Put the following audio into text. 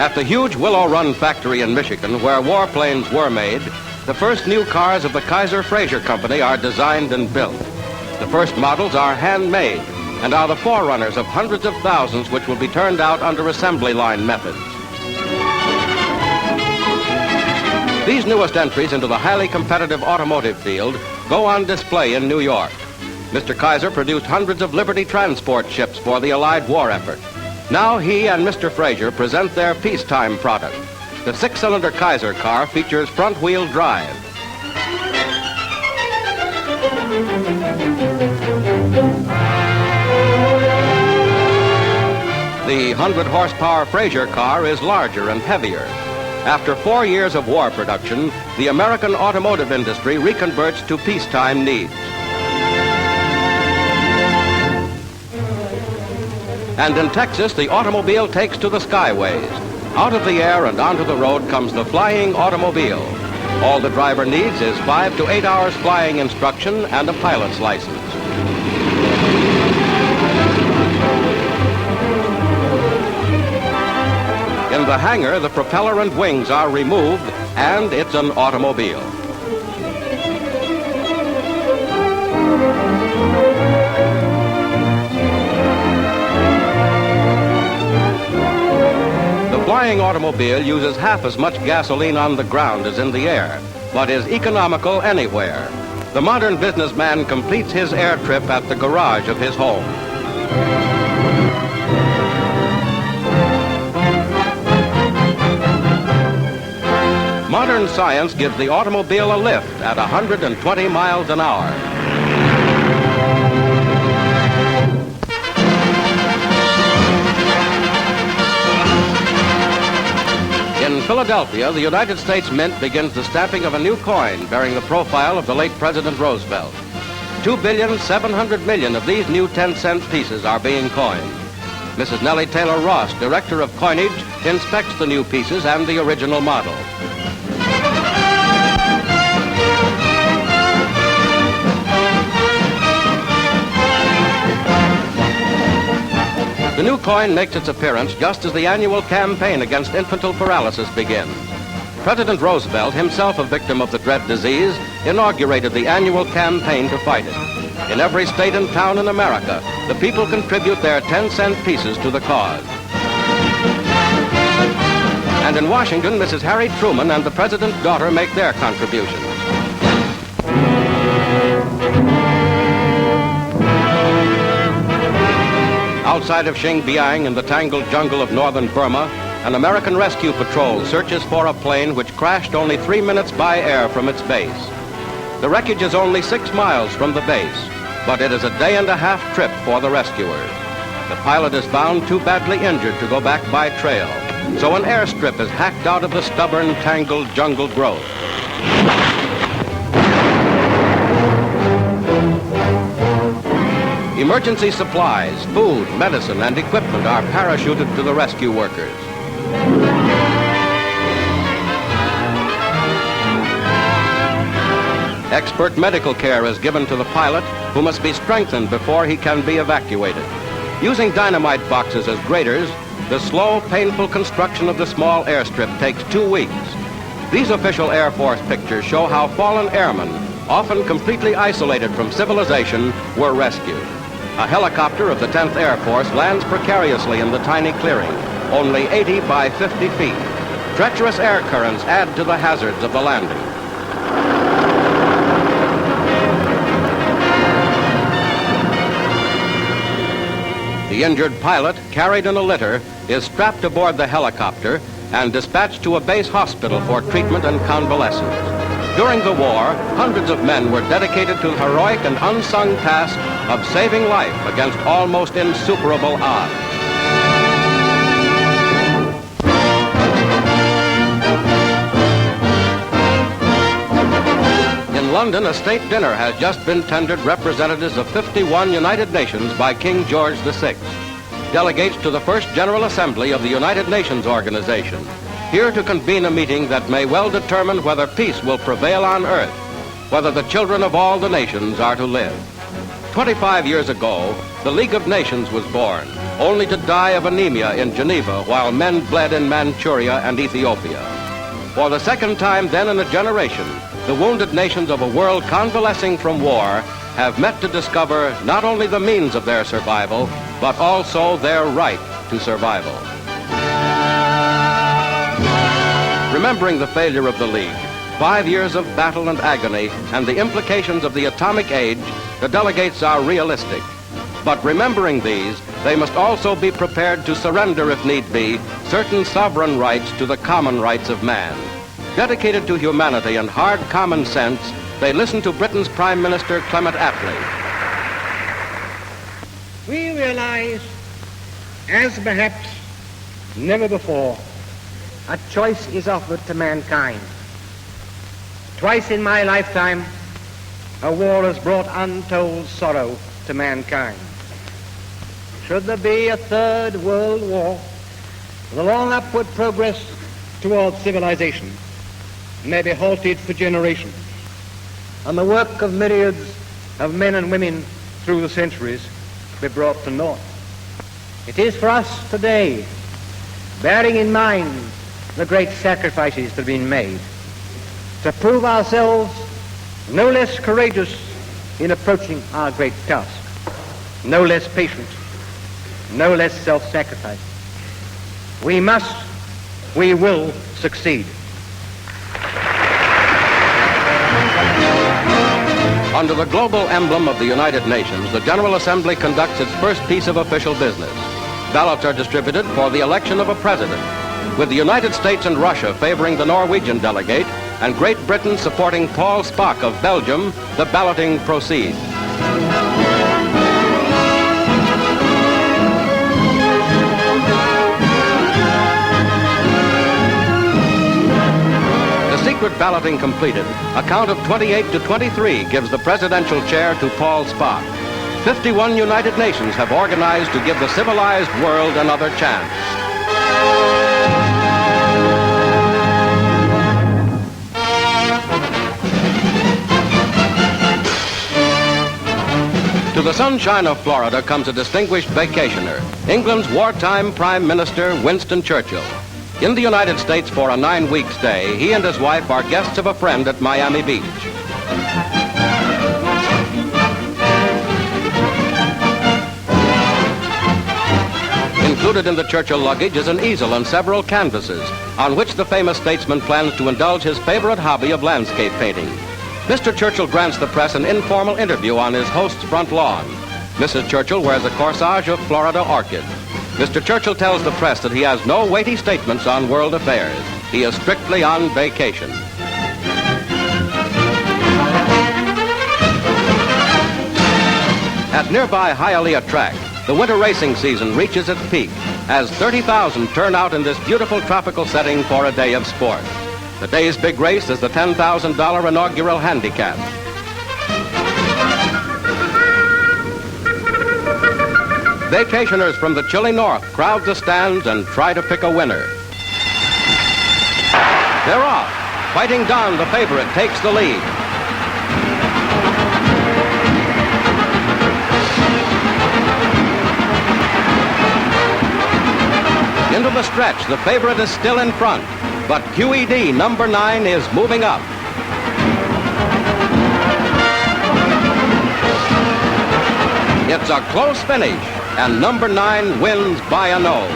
At the huge Willow Run factory in Michigan, where warplanes were made, the first new cars of the Kaiser-Frazer Company are designed and built. The first models are handmade and are the forerunners of hundreds of thousands which will be turned out under assembly line methods. These newest entries into the highly competitive automotive field go on display in New York. Mr. Kaiser produced hundreds of Liberty transport ships for the Allied war effort. Now he and Mr. Frazer present their peacetime product. The six-cylinder Kaiser car features front-wheel drive. The 100-horsepower Frazer car is larger and heavier. After 4 years of war production, the American automotive industry reconverts to peacetime needs. And in Texas, the automobile takes to the skyways. Out of the air and onto the road comes the flying automobile. All the driver needs is 5 to 8 hours flying instruction and a pilot's license. In the hangar, the propeller and wings are removed, and it's an automobile. The flying automobile uses half as much gasoline on the ground as in the air, but is economical anywhere. The modern businessman completes his air trip at the garage of his home. Modern science gives the automobile a lift at 120 miles an hour. In Philadelphia, the United States Mint begins the stamping of a new coin bearing the profile of the late President Roosevelt. 2,700,000,000 of these new 10-cent pieces are being coined. Mrs. Nellie Taylor Ross, Director of Coinage, inspects the new pieces and the original model. The new coin makes its appearance just as the annual campaign against infantile paralysis begins. President Roosevelt, himself a victim of the dread disease, inaugurated the annual campaign to fight it. In every state and town in America, the people contribute their 10-cent pieces to the cause. And in Washington, Mrs. Harry Truman and the President's daughter make their contributions. Outside of Xinjiang in the tangled jungle of northern Burma, an American rescue patrol searches for a plane which crashed only 3 minutes by air from its base. The wreckage is only 6 miles from the base, but it is a day-and-a-half trip for the rescuers. The pilot is found too badly injured to go back by trail, so an airstrip is hacked out of the stubborn, tangled jungle growth. Emergency supplies, food, medicine, and equipment are parachuted to the rescue workers. Expert medical care is given to the pilot, who must be strengthened before he can be evacuated. Using dynamite boxes as graders, the slow, painful construction of the small airstrip takes 2 weeks. These official Air Force pictures show how fallen airmen, often completely isolated from civilization, were rescued. A helicopter of the 10th Air Force lands precariously in the tiny clearing, only 80 by 50 feet. Treacherous air currents add to the hazards of the landing. The injured pilot, carried in a litter, is strapped aboard the helicopter and dispatched to a base hospital for treatment and convalescence. During the war, hundreds of men were dedicated to the heroic and unsung task of saving life against almost insuperable odds. In London, a state dinner has just been tendered representatives of 51 United Nations by King George VI, delegates to the First General Assembly of the United Nations Organization, here to convene a meeting that may well determine whether peace will prevail on earth, whether the children of all the nations are to live. 25 years ago, the League of Nations was born, only to die of anemia in Geneva while men bled in Manchuria and Ethiopia. For the second time then in a generation, the wounded nations of a world convalescing from war have met to discover not only the means of their survival, but also their right to survival. Remembering the failure of the League, 5 years of battle and agony, and the implications of the atomic age, the delegates are realistic. But remembering these, they must also be prepared to surrender, if need be, certain sovereign rights to the common rights of man. Dedicated to humanity and hard common sense, they listen to Britain's Prime Minister Clement Attlee. We realize, as perhaps never before, a choice is offered to mankind. Twice in my lifetime, a war has brought untold sorrow to mankind. Should there be a third world war, the long upward progress towards civilization may be halted for generations, and the work of myriads of men and women through the centuries be brought to naught. It is for us today, bearing in mind the great sacrifices that have been made, to prove ourselves no less courageous in approaching our great task, no less patient, no less self-sacrifice. We must, we will succeed. Under the global emblem of the United Nations, the General Assembly conducts its first piece of official business. Ballots are distributed for the election of a president, with the United States and Russia favoring the Norwegian delegate and Great Britain supporting Paul Spock of Belgium. The balloting proceeds. Secret balloting completed, a count of 28 to 23 gives the presidential chair to Paul Spock. 51 United Nations have organized to give the civilized world another chance. To the sunshine of Florida comes a distinguished vacationer, England's wartime Prime Minister Winston Churchill. In the United States for a 9-week stay, he and his wife are guests of a friend at Miami Beach. Included in the Churchill luggage is an easel and several canvases, on which the famous statesman plans to indulge his favorite hobby of landscape painting. Mr. Churchill grants the press an informal interview on his host's front lawn. Mrs. Churchill wears a corsage of Florida orchid. Mr. Churchill tells the press that he has no weighty statements on world affairs. He is strictly on vacation. At nearby Hialeah Track, the winter racing season reaches its peak as 30,000 turn out in this beautiful tropical setting for a day of sport. The day's big race is the $10,000 inaugural handicap. Vacationers from the chilly north crowd the stands and try to pick a winner. They're off. Fighting Don, the favorite, takes the lead. Into the stretch, the favorite is still in front, but QED number 9 is moving up. It's a close finish, and number 9 wins by a nose.